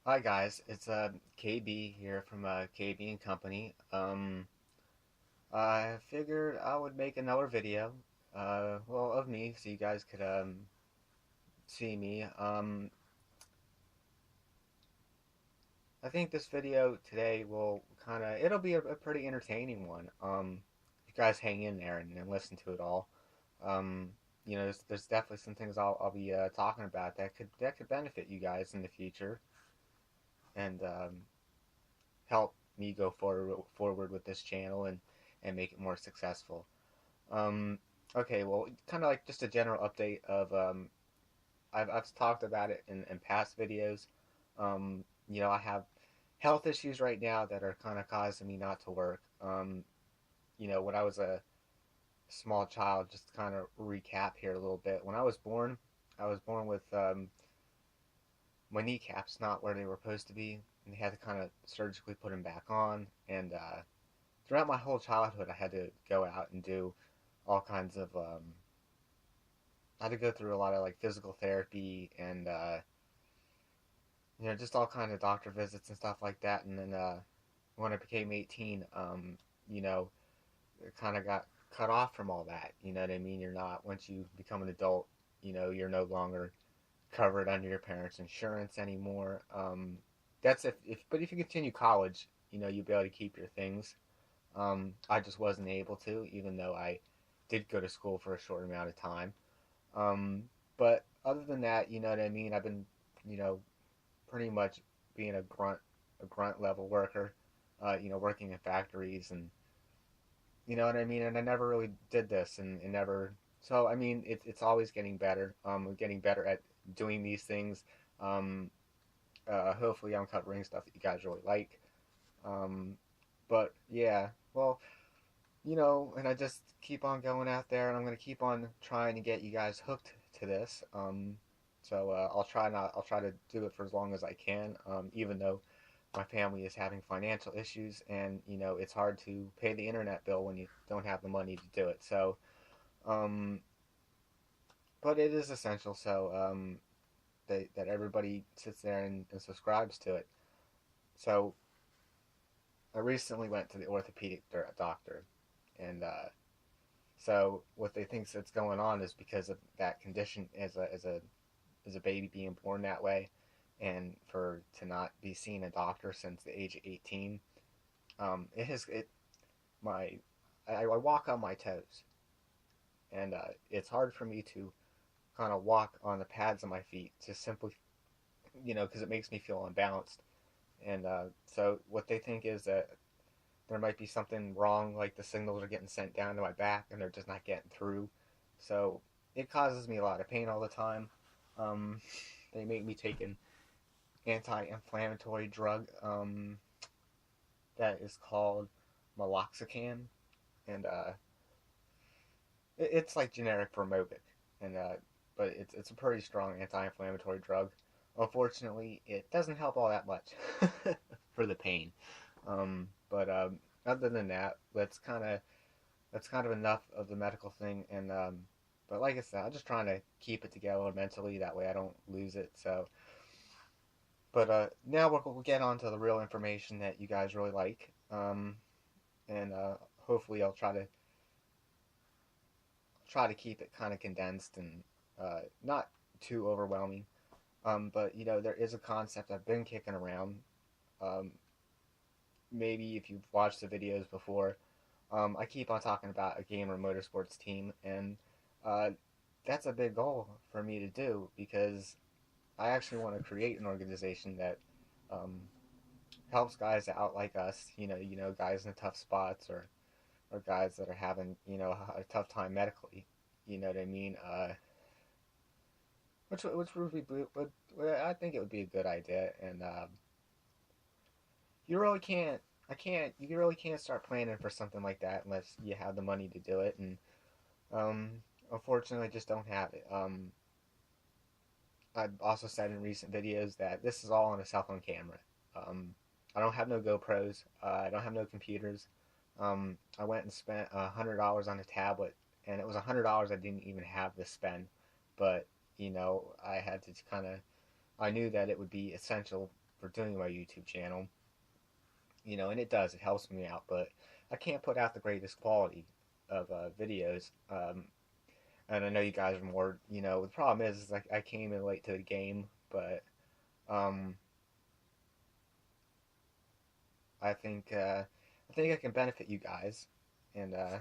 Hi guys, it's KB here from KB and Company. I figured I would make another video, well, of me, so you guys could see me. I think this video today will it'll be a pretty entertaining one. You guys hang in there and listen to it all. Um, there's definitely some things I'll be talking about that could benefit you guys in the future and help me go forward with this channel and make it more successful. Um, okay, well, kind of like just a general update of I've talked about it in past videos. I have health issues right now that are kind of causing me not to work. When I was a small child, just to kind of recap here a little bit. When I was born with my kneecaps not where they were supposed to be, and they had to kind of surgically put them back on. And throughout my whole childhood, I had to go out and do all kinds of. I had to go through a lot of like physical therapy and just all kind of doctor visits and stuff like that. And then when I became 18, you know, it kind of got cut off from all that. You know what I mean? You're not once you become an adult. You're no longer covered under your parents' insurance anymore. That's but if you continue college, you'll be able to keep your things. I just wasn't able to, even though I did go to school for a short amount of time. Um, but other than that, you know what I mean. I've been, you know, pretty much being a grunt level worker. Working in factories and you know what I mean. And I never really did this, and never. So I mean, it's always getting better. I'm getting better at doing these things. Um, Hopefully, I'm covering stuff that you guys really like. Um, but yeah, well, and I just keep on going out there, and I'm gonna keep on trying to get you guys hooked to this. I'll try to do it for as long as I can, even though my family is having financial issues, and it's hard to pay the internet bill when you don't have the money to do it. So, um, but it is essential. So that everybody sits there and subscribes to it. So I recently went to the orthopedic doctor, and so what they think that's going on is because of that condition as a baby being born that way, and for to not be seeing a doctor since the age of 18. It has it my I walk on my toes, and it's hard for me to kind of walk on the pads of my feet, just simply because it makes me feel unbalanced. And so what they think is that there might be something wrong, like the signals are getting sent down to my back and they're just not getting through. So it causes me a lot of pain all the time. Um, they make me take an anti-inflammatory drug that is called meloxicam, and it's like generic for Mobic, and but it's a pretty strong anti-inflammatory drug. Unfortunately, it doesn't help all that much for the pain. But other than that, that's kind of enough of the medical thing. And but like I said, I'm just trying to keep it together mentally. That way, I don't lose it. So, but now we'll get on to the real information that you guys really like. And hopefully, I'll try to keep it kind of condensed and not too overwhelming. But there is a concept I've been kicking around. Um, Maybe if you've watched the videos before, I keep on talking about a gamer motorsports team, and uh, that's a big goal for me to do because I actually want to create an organization that um, helps guys out like us. Guys in tough spots or guys that are having a tough time medically. You know what I mean? Which I think it would be a good idea, and you really can't. I can't. You really can't start planning for something like that unless you have the money to do it, and um, unfortunately, I just don't have it. I've also said in recent videos that this is all on a cell phone camera. Um, I don't have no GoPros. I don't have no computers. I went and spent $100 on a tablet, and it was $100 I didn't even have to spend. But I had to kind of. I knew that it would be essential for doing my YouTube channel. And it does, it helps me out, but I can't put out the greatest quality of videos. And I know you guys are more, the problem is like I came in late to the game, but um, I think I can benefit you guys, and I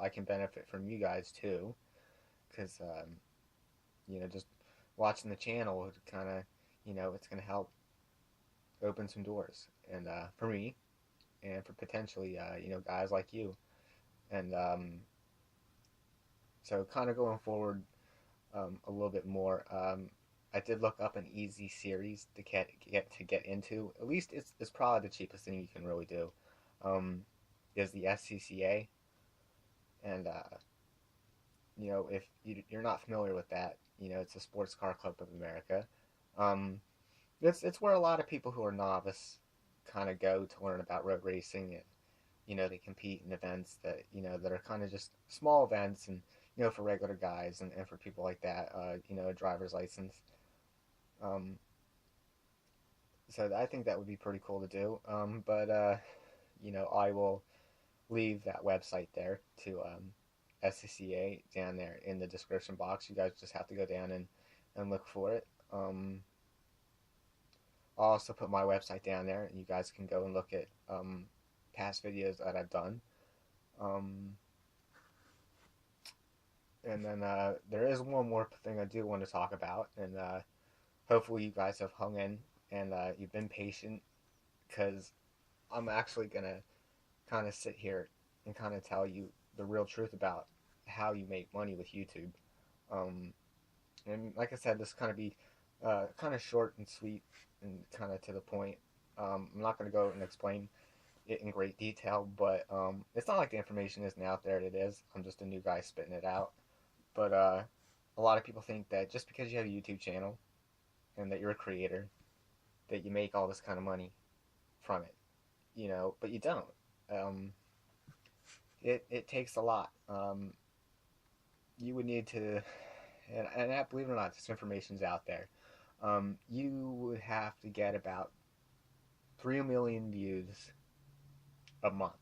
can benefit from you guys too, because just watching the channel would kind of, it's gonna help open some doors, and for me, and for potentially, guys like you, and so kind of going forward a little bit more. I did look up an easy series to get into. At least it's probably the cheapest thing you can really do. Is the SCCA, and if you're not familiar with that, it's a Sports Car Club of America. Um, it's where a lot of people who are novice kind of go to learn about road racing, and they compete in events that that are kind of just small events, and for regular guys, and for people like that, a driver's license. Um, so I think that would be pretty cool to do. But I will leave that website there to SCCA down there in the description box. You guys just have to go down and look for it. I'll also put my website down there, and you guys can go and look at past videos that I've done. And then there is one more thing I do want to talk about, and hopefully you guys have hung in, and you've been patient, because I'm actually going to kind of sit here and kind of tell you the real truth about how you make money with YouTube. And like I said, this kind of be kind of short and sweet and kind of to the point. I'm not going to go and explain it in great detail, but it's not like the information isn't out there. It is. I'm just a new guy spitting it out. But a lot of people think that just because you have a YouTube channel and that you're a creator, that you make all this kind of money from it, but you don't. It takes a lot. You would need to, and believe it or not, this information's out there. You would have to get about 3 million views a month,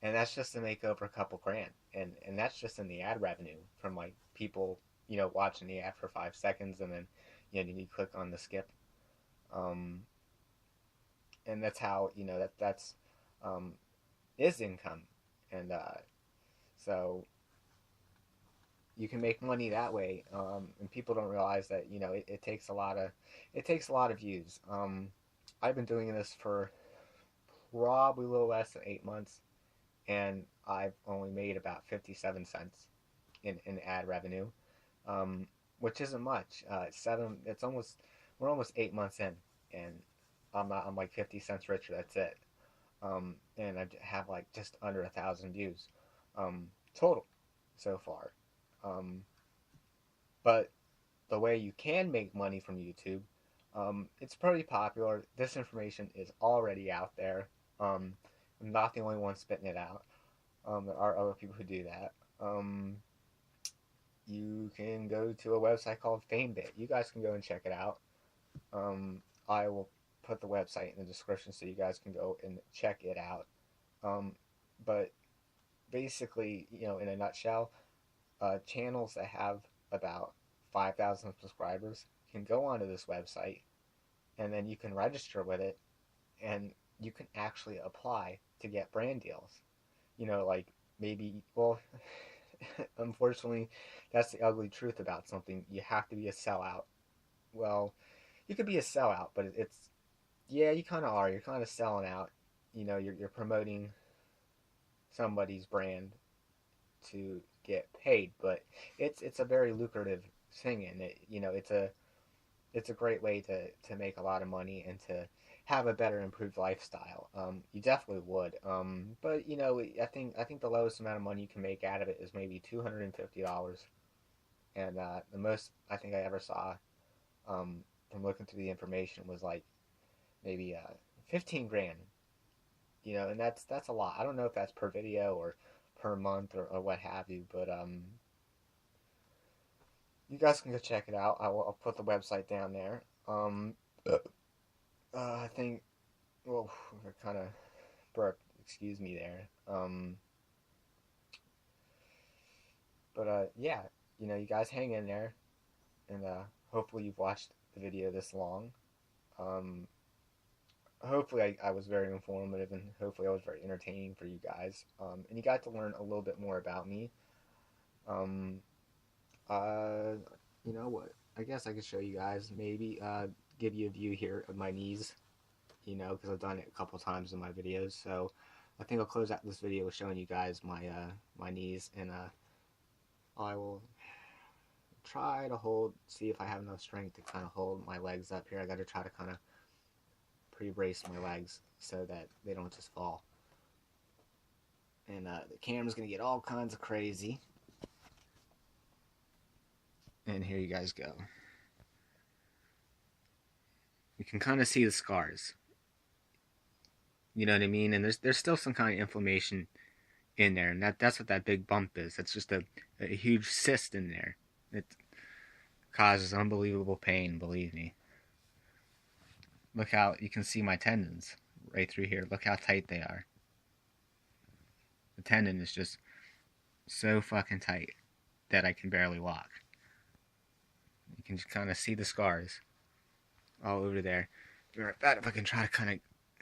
and that's just to make over a couple grand, and that's just in the ad revenue from like people watching the ad for 5 seconds, and then you click on the skip, and that's how that's is income, and so you can make money that way, and people don't realize that it takes a lot of views. I've been doing this for probably a little less than 8 months, and I've only made about 57 cents in ad revenue, which isn't much. We're almost 8 months in, and I'm like 50 cents richer. That's it. And I have like just under 1,000 views total so far. But the way you can make money from YouTube, it's pretty popular. This information is already out there. I'm not the only one spitting it out. There are other people who do that. You can go to a website called FameBit. You guys can go and check it out. I will put the website in the description so you guys can go and check it out. But basically, in a nutshell, channels that have about 5,000 subscribers can go onto this website, and then you can register with it, and you can actually apply to get brand deals. Like maybe, well, unfortunately, that's the ugly truth about something. You have to be a sellout. Well, you could be a sellout, but yeah, you kind of are. You're kind of selling out. You're promoting somebody's brand to get paid, but it's a very lucrative thing, and it's a great way to make a lot of money and to have a better improved lifestyle. You definitely would. But I think the lowest amount of money you can make out of it is maybe $250, and the most I think I ever saw from looking through the information was like maybe 15 grand. And that's a lot. I don't know if that's per video or per month or what have you, but you guys can go check it out. I'll put the website down there. I think, well, I kind of burped, excuse me there. But yeah, you guys hang in there, and hopefully you've watched the video this long. Um, hopefully I was very informative, and hopefully I was very entertaining for you guys. And you got to learn a little bit more about me. Um, uh, you know what? I guess I could show you guys, maybe give you a view here of my knees, because I've done it a couple times in my videos. So I think I'll close out this video with showing you guys my knees, and I will try to see if I have enough strength to kind of hold my legs up here. I got to try to kind of pre-brace my legs so that they don't just fall. And the camera's gonna get all kinds of crazy. And here you guys go. You can kind of see the scars. You know what I mean? And there's still some kind of inflammation in there, and that's what that big bump is. That's just a huge cyst in there. It causes unbelievable pain, believe me. Look how you can see my tendons right through here. Look how tight they are. The tendon is just so fucking tight that I can barely walk. You can just kind of see the scars all over there. Be right back if I can try to kind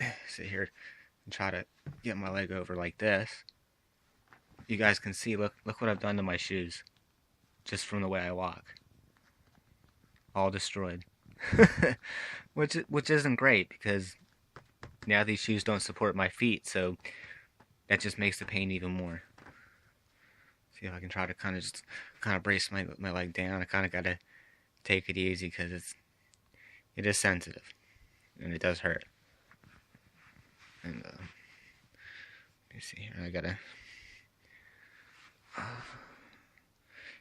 of sit here and try to get my leg over like this. You guys can see, look what I've done to my shoes just from the way I walk. All destroyed. which isn't great, because now these shoes don't support my feet, so that just makes the pain even more. See if I can try to kind of brace my leg down. I kind of got to take it easy because it is sensitive and it does hurt. And let me see here. I gotta.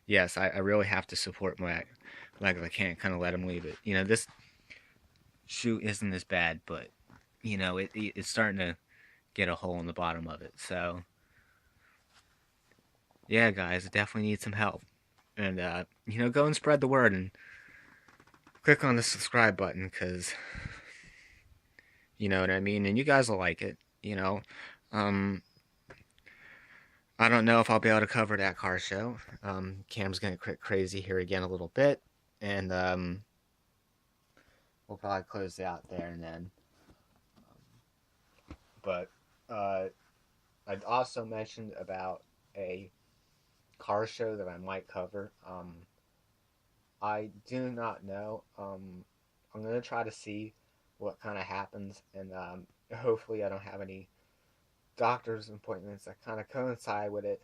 Yes, I really have to support my legs. I can't kind of let them leave it. This shoe isn't as bad, but it's starting to get a hole in the bottom of it. So yeah, guys, I definitely need some help. And go and spread the word and click on the subscribe button, because you know what I mean, and you guys will like it. I don't know if I'll be able to cover that car show. Cam's gonna get crazy here again a little bit, and we'll probably close it out there and then. But I'd also mentioned about a car show that I might cover. I do not know. I'm gonna try to see what kind of happens, and hopefully I don't have any doctor's appointments that kind of coincide with it.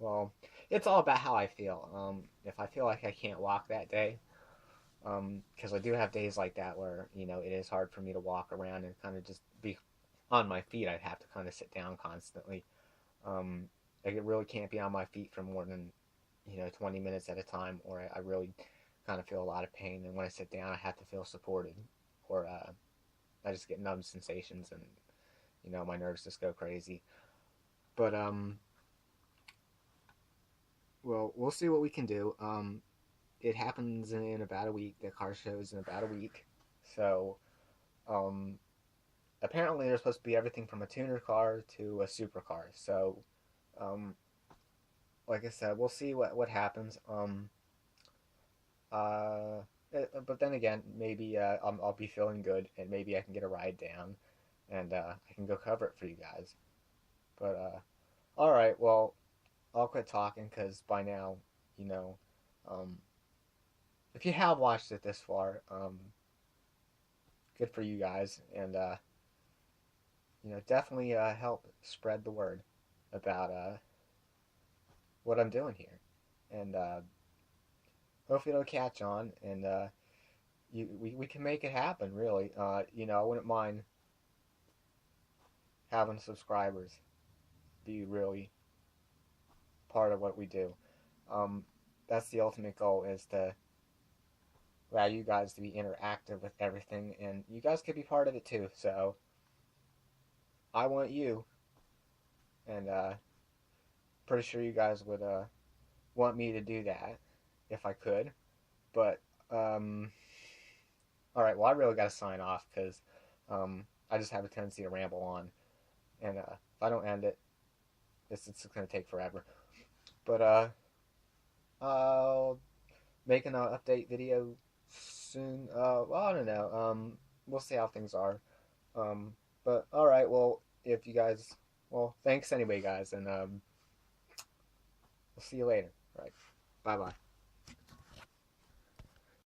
Well, it's all about how I feel. If I feel like I can't walk that day, because I do have days like that where it is hard for me to walk around and kind of just be on my feet. I'd have to kind of sit down constantly. I really can't be on my feet for more than 20 minutes at a time, or I really kind of feel a lot of pain. And when I sit down, I have to feel supported, or I just get numb sensations, and my nerves just go crazy. But well, we'll see what we can do. It happens in about a week. The car show's in about a week, so apparently there's supposed to be everything from a tuner car to a supercar. So like I said, we'll see what happens. But then again, maybe I'll be feeling good, and maybe I can get a ride down, and I can go cover it for you guys. But all right, well, I'll quit talking, because by now, um, if you have watched it this far, good for you guys, and definitely help spread the word about what I'm doing here, and hopefully it'll catch on, and we can make it happen. Really, I wouldn't mind having subscribers be really part of what we do. That's the ultimate goal, is to allow you guys to be interactive with everything, and you guys could be part of it too. So I want you, and pretty sure you guys would want me to do that if I could. But All right, well, I really got to sign off because I just have a tendency to ramble on, and if I don't end it, it's going to take forever. But I'll make an update video soon. Well, I don't know. We'll see how things are. But all right, well, if you guys, well, thanks anyway, guys, and we'll see you later. All right, bye bye.